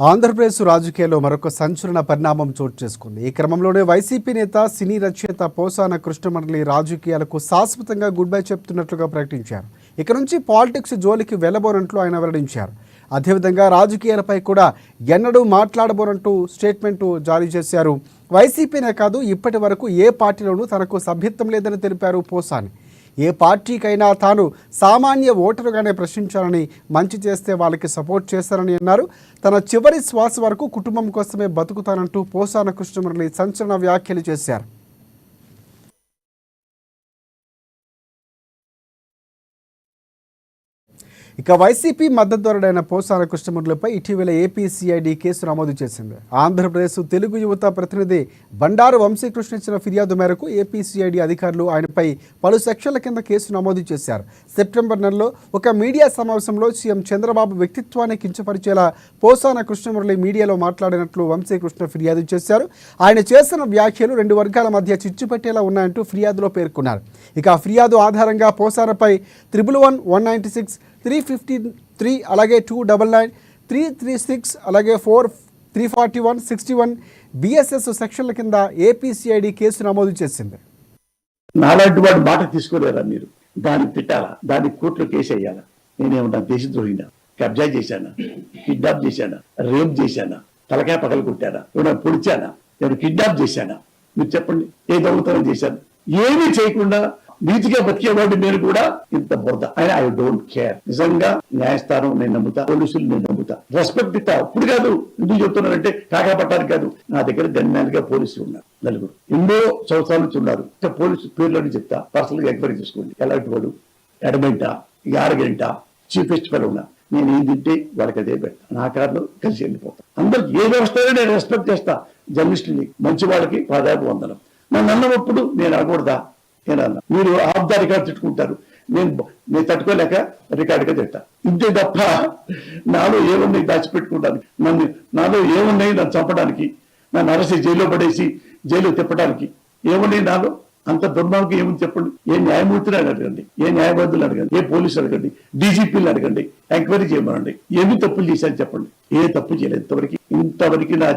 ఆంధ్రప్రదేశ్ రాజకీయాల్లో మరొక సంచలన పరిణామం చోటు చేసుకుంది. ఈ క్రమంలోనే వైసీపీ నేత, సినీ రచయిత పోసాన కృష్ణమురళి రాజకీయాలకు శాశ్వతంగా గుడ్ బై చెప్తున్నట్లుగా ప్రకటించారు. ఇక నుంచి పాలిటిక్స్ జోలికి వెళ్లబోనంటూ ఆయన వెల్లడించారు. అదేవిధంగా రాజకీయాలపై కూడా ఎన్నడూ మాట్లాడబోనంటూ స్టేట్మెంట్ జారీ చేశారు. వైసీపీనే కాదు, ఇప్పటి వరకు ఏ పార్టీలోనూ తనకు సభ్యత్వం లేదని తెలిపారు పోసాని. ఏ పార్టీకైనా తాను సామాన్య ఓటరుగానే ప్రశ్నించాలని, మంచి చేస్తే వాళ్ళకి సపోర్ట్ చేస్తారని అన్నారు. తన చివరి శ్వాస వరకు కుటుంబం కోసమే బతుకుతానంటూ పోసాన కృష్ణమురళి సంచలన వ్యాఖ్యలు చేశారు. ఇక వైసీపీ మద్దతుదారుడైన పోసాన కృష్ణమురళిపై ఇటీవల ఏపీసీఐడి కేసు నమోదు చేసింది. ఆంధ్రప్రదేశ్ తెలుగు యువత ప్రతినిధి బండారు వంశీకృష్ణ ఇచ్చిన ఫిర్యాదు మేరకు ఏపీసీఐడి అధికారులు ఆయనపై పలు సెక్షన్ల కింద కేసు నమోదు చేశారు. సెప్టెంబర్ నెలలో ఒక మీడియా సమావేశంలో సీఎం చంద్రబాబు వ్యక్తిత్వాన్ని కించపరిచేలా పోసాన కృష్ణమురళి మీడియాలో మాట్లాడినట్లు వంశీకృష్ణ ఫిర్యాదు చేశారు. ఆయన చేసిన వ్యాఖ్యలు రెండు వర్గాల మధ్య చిచ్చు పెట్టేలా ఉన్నాయంటూ ఫిర్యాదులో పేర్కొన్నారు. ఇక ఆ ఫిర్యాదు ఆధారంగా పోసానపై 111, 196, 353, అలాగే 299, 336, అలాగే 4, 341, 61 బిఎస్ఎస్ సెక్షన్ల కింద ఏపీసీఐడి కేసు నమోదు చేసింది. నాలాంటి వాడు మాట తీసుకోలేరా మీరు? దాన్ని తిట్టాలా? దాన్ని కోర్టులో కేసు వేయాలా? నేనేమన్నా దేశద్రోహినా? కబ్జా చేశానా? కిడ్నాప్ చేశానా? రేప్ చేశానా? తలకాయ పగలు కొట్టానా? ఏమైనా పొడిచానా? నేను కిడ్నాప్ చేశానా? మీరు చెప్పండి. ఏ దొంగతనం చేశాను? ఏమీ చేయకుండా నీతిగా బతికేవాడు నేను కూడా ఇంత బురద. I don't care. నిజంగా న్యాయస్థానం నేను నమ్ముతా, పోలీసులు నేను నమ్ముతా, రెస్పెక్ట్ ఇస్తా. ఇప్పుడు కాదు, ఎందుకు చెప్తున్నానంటే కాకా పట్టానికి కాదు. నా దగ్గర గన్మ్యాన్గా పోలీసులు ఉన్నారు, నలుగురు, ఎన్నో సంవత్సరాల నుంచి ఉన్నారు. పోలీసు పేర్లని చెప్తా, పర్సనల్ గా ఎంక్వైరీ చేసుకోండి. ఎలాంటి వాడు, ఎడమెంటా, యారగంటా, చీఫెస్ట్ ఫెలో ఉన్నా, నేను ఏం తింటే వాళ్ళకి అదే పెడతా. నా కారణం కలిసి వెళ్ళిపోతా. అందరికి ఏ వ్యవస్థ నేను రెస్పెక్ట్ చేస్తా. జర్నలిస్టుని, మంచి వాళ్ళకి పాదాపు వందనం. నన్ను అన్నప్పుడు నేను అనకూడదా? నేనన్నా. మీరు ఆఫ్ ద రికార్డ్ తిట్టుకుంటారు, నేను తట్టుకోలేక రికార్డుగా తిట్టా. ఇంతే తప్ప నాలో ఏమున్నాయి దాచిపెట్టుకుంటానికి, నాలో ఏమున్నాయి నన్ను చంపడానికి, నన్ను అరెస్ట్ జైల్లో పడేసి జైలు తిప్పడానికి ఏమున్నాయి నాలో? అంత దుర్మార్గం ఏముంది చెప్పండి? ఏ న్యాయమూర్తిని అడగండి, ఏ న్యాయవాదులు అడగండి, ఏ పోలీసులు అడగండి, డీజీపీలు అడగండి, ఎంక్వైరీ చేయమనండి. ఏమి తప్పులు చేశాను చెప్పండి? ఏ తప్పు చేయలేదు ఇంతవరకు. నా